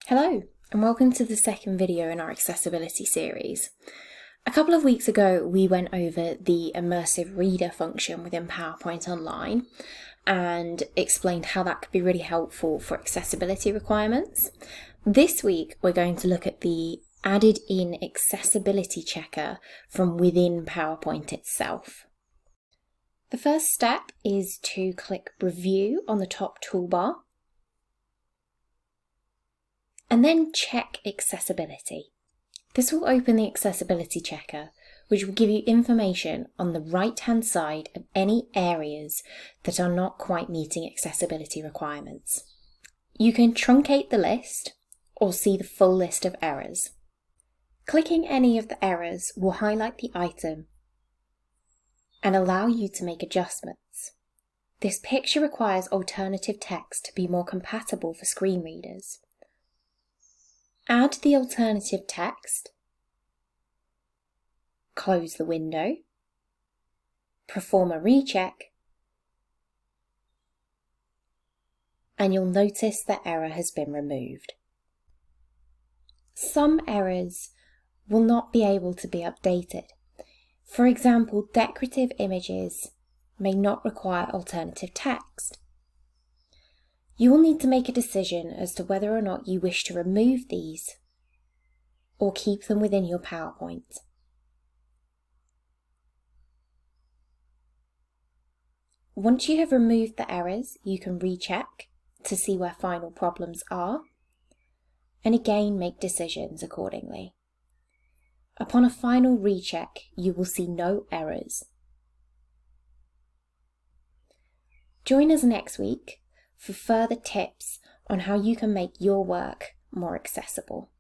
Hello, and welcome to the second video in our accessibility series. A couple of weeks ago, we went over the immersive reader function within PowerPoint Online and explained how that could be really helpful for accessibility requirements. This week, we're going to look at the added-in accessibility checker from within PowerPoint itself. The first step is to click Review on the top toolbar, and then check accessibility. This will open the accessibility checker, which will give you information on the right-hand side of any areas that are not quite meeting accessibility requirements. You can truncate the list or see the full list of errors. Clicking any of the errors will highlight the item and allow you to make adjustments. This picture requires alternative text to be more compatible for screen readers. Add the alternative text, close the window, perform a recheck, and you'll notice the error has been removed. Some errors will not be able to be updated. For example, decorative images may not require alternative text. You will need to make a decision as to whether or not you wish to remove these or keep them within your PowerPoint. Once you have removed the errors, you can recheck to see where final problems are, and again make decisions accordingly. Upon a final recheck, you will see no errors. Join us next week for further tips on how you can make your work more accessible.